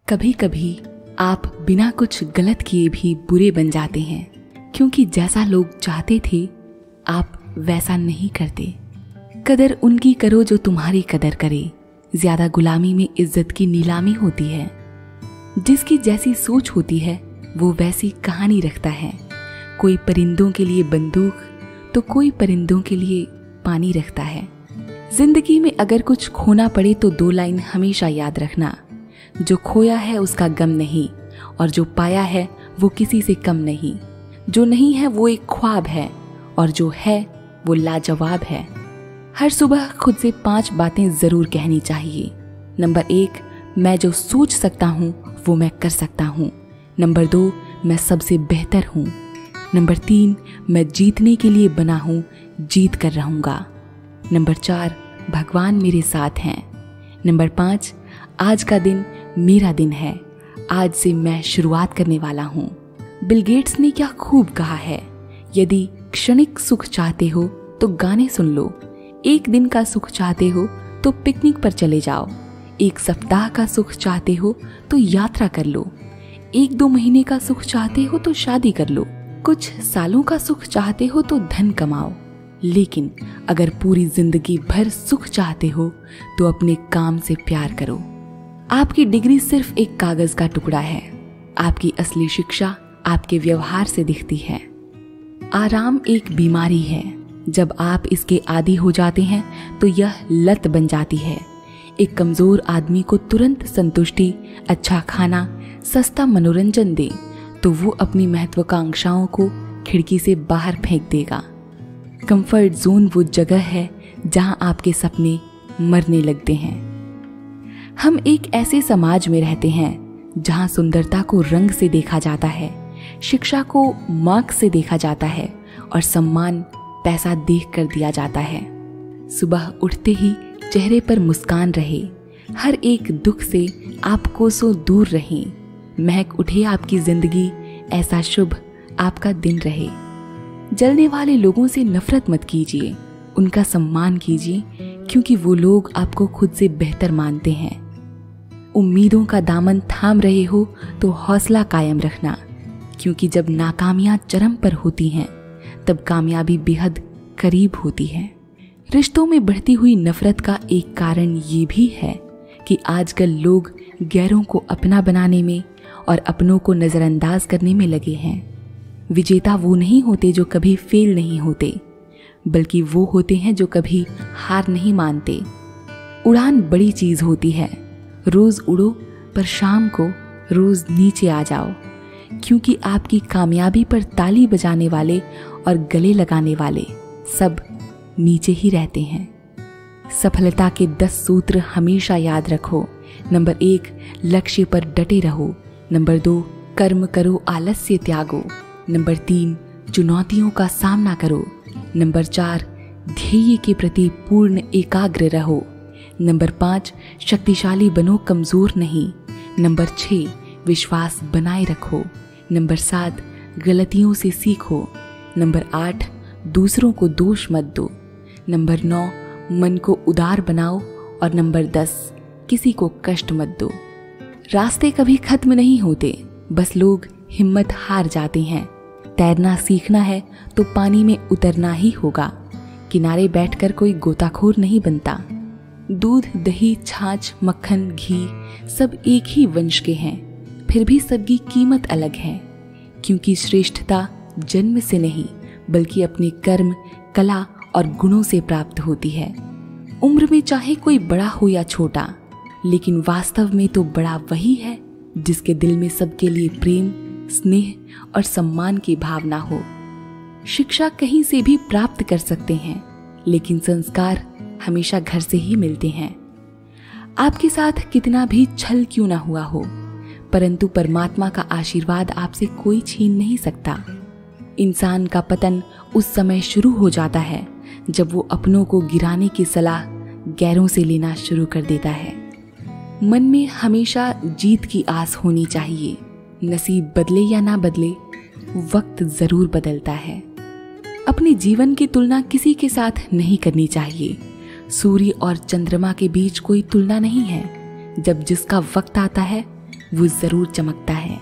कभी कभी आप बिना कुछ गलत किए भी बुरे बन जाते हैं, क्योंकि जैसा लोग चाहते थे आप वैसा नहीं करते। कदर उनकी करो जो तुम्हारी कदर करे। ज्यादा गुलामी में इज्जत की नीलामी होती है। जिसकी जैसी सोच होती है वो वैसी कहानी रखता है। कोई परिंदों के लिए बंदूक तो कोई परिंदों के लिए पानी रखता है। जिंदगी में अगर कुछ खोना पड़े तो 2 लाइन हमेशा याद रखना, जो खोया है उसका गम नहीं, और जो पाया है वो किसी से कम नहीं। जो नहीं है वो एक ख्वाब है, और जो है वो लाजवाब है। हर सुबह खुद से 5 बातें जरूर कहनी चाहिए। नंबर 1, मैं जो सोच सकता हूँ वो मैं कर सकता हूँ। नंबर 2, मैं सबसे बेहतर हूँ। नंबर 3, मैं जीतने के लिए बना हूँ, जीत कर रहूँगा। नंबर 4, भगवान मेरे साथ हैं। नंबर 5, आज का दिन मेरा दिन है, आज से मैं शुरुआत करने वाला हूँ। बिल गेट्स ने क्या खूब कहा है, यदि क्षणिक सुख चाहते हो तो गाने सुन लो, एक दिन का सुख चाहते हो तो पिकनिक पर चले जाओ, 1 सप्ताह का सुख चाहते हो तो यात्रा कर लो, 1-2 महीने का सुख चाहते हो तो शादी कर लो, कुछ सालों का सुख चाहते हो तो धन कमाओ। लेकिन अगर पूरी जिंदगी भर सुख चाहते हो तो अपने काम से प्यार करो। आपकी डिग्री सिर्फ एक कागज का टुकड़ा है। आपकी असली शिक्षा आपके व्यवहार से दिखती है। आराम एक बीमारी है। जब आप इसके आदी हो जाते हैं तो यह लत बन जाती है। एक कमजोर आदमी को तुरंत संतुष्टि, अच्छा खाना, सस्ता मनोरंजन दे तो वो अपनी महत्वाकांक्षाओं को खिड़की से बाहर फेंक देगा। कंफर्ट जोन वो जगह है जहां आपके सपने मरने लगते हैं। हम एक ऐसे समाज में रहते हैं जहां सुंदरता को रंग से देखा जाता है, शिक्षा को मार्क्स से देखा जाता है और सम्मान पैसा देख कर दिया जाता है। सुबह उठते ही चेहरे पर मुस्कान रहे, हर एक दुख से आप कोसों दूर रहें, महक उठे आपकी जिंदगी, ऐसा शुभ आपका दिन रहे। जलने वाले लोगों से नफरत मत कीजिए, उनका सम्मान कीजिए, क्योंकि वो लोग आपको खुद से बेहतर मानते हैं। उम्मीदों का दामन थाम रहे हो तो हौसला कायम रखना, क्योंकि जब नाकामियां चरम पर होती हैं तब कामयाबी बेहद करीब होती है। रिश्तों में बढ़ती हुई नफरत का एक कारण ये भी है कि आजकल लोग गैरों को अपना बनाने में और अपनों को नजरअंदाज करने में लगे हैं। विजेता वो नहीं होते जो कभी फेल नहीं होते, बल्कि वो होते हैं जो कभी हार नहीं मानते। उड़ान बड़ी चीज होती है, रोज उड़ो पर शाम को रोज नीचे आ जाओ, क्योंकि आपकी कामयाबी पर ताली बजाने वाले और गले लगाने वाले सब नीचे ही रहते हैं। सफलता के 10 सूत्र हमेशा याद रखो। नंबर 1, लक्ष्य पर डटे रहो। नंबर 2, कर्म करो, आलस्य त्यागो। नंबर 3, चुनौतियों का सामना करो। नंबर 4, ध्येय के प्रति पूर्ण एकाग्र रहो। नंबर 5, शक्तिशाली बनो, कमजोर नहीं। नंबर 6, विश्वास बनाए रखो। नंबर 7, गलतियों से सीखो। नंबर 8, दूसरों को दोष मत दो। नंबर 9, मन को उदार बनाओ। और नंबर 10, किसी को कष्ट मत दो। रास्ते कभी खत्म नहीं होते, बस लोग हिम्मत हार जाते हैं। तैरना सीखना है तो पानी में उतरना ही होगा। किनारे बैठकर कोई गोताखोर नहीं बनता। दूध, दही, छाछ, मक्खन, घी सब एक ही वंश के हैं, फिर भी सबकी कीमत अलग है, क्योंकि श्रेष्ठता जन्म से नहीं बल्कि अपने कर्म, कला और गुणों से प्राप्त होती है। उम्र में चाहे कोई बड़ा हो या छोटा, लेकिन वास्तव में तो बड़ा वही है जिसके दिल में सबके लिए प्रेम, स्नेह और सम्मान की भावना हो। शिक्षा कहीं से भी प्राप्त कर सकते हैं, लेकिन संस्कार हमेशा घर से ही मिलते हैं। आपके साथ कितना भी छल क्यों ना हुआ हो, परंतु परमात्मा का आशीर्वाद आपसे कोई छीन नहीं सकता। इंसान का पतन उस समय शुरू हो जाता है जब वो अपनों को गिराने की सलाह गैरों से लेना शुरू कर देता है। मन में हमेशा जीत की आस होनी चाहिए। नसीब बदले या ना बदले, वक्त जरूर बदलता है। अपने जीवन की तुलना किसी के साथ नहीं करनी चाहिए। सूर्य और चंद्रमा के बीच कोई तुलना नहीं है। जब जिसका वक्त आता है वो जरूर चमकता है।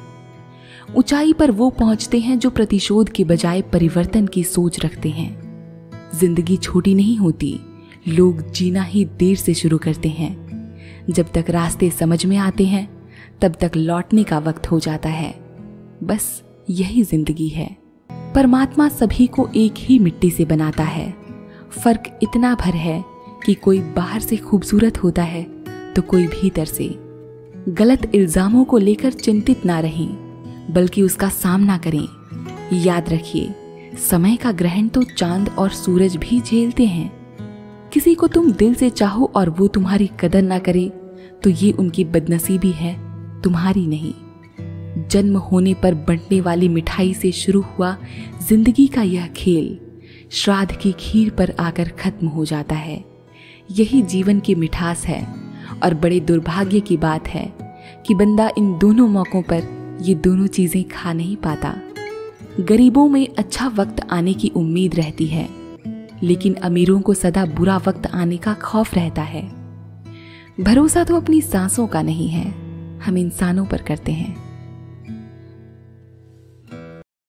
ऊंचाई पर वो पहुंचते हैं जो प्रतिशोध के बजाय परिवर्तन की सोच रखते हैं। जिंदगी छोटी नहीं होती, लोग जीना ही देर से शुरू करते हैं। जब तक रास्ते समझ में आते हैं तब तक लौटने का वक्त हो जाता है। बस यही जिंदगी है। परमात्मा सभी को एक ही मिट्टी से बनाता है। फर्क इतना भर है कि कोई बाहर से खूबसूरत होता है तो कोई भीतर से। गलत इल्जामों को लेकर चिंतित ना रहें, बल्कि उसका सामना करें। याद रखिए, समय का ग्रहण तो चांद और सूरज भी झेलते हैं। किसी को तुम दिल से चाहो और वो तुम्हारी कदर ना करे तो ये उनकी बदनसीबी है, तुम्हारी नहीं। जन्म होने पर बंटने वाली मिठाई से शुरू हुआ जिंदगी का यह खेल श्राद्ध की खीर पर आकर खत्म हो जाता है। यही जीवन की मिठास है और बड़े दुर्भाग्य की बात है कि बंदा इन दोनों मौकों पर ये दोनों चीजें खा नहीं पाता। गरीबों में अच्छा वक्त आने की उम्मीद रहती है, लेकिन अमीरों को सदा बुरा वक्त आने का खौफ रहता है। भरोसा तो अपनी सांसों का नहीं है, हम इंसानों पर करते हैं।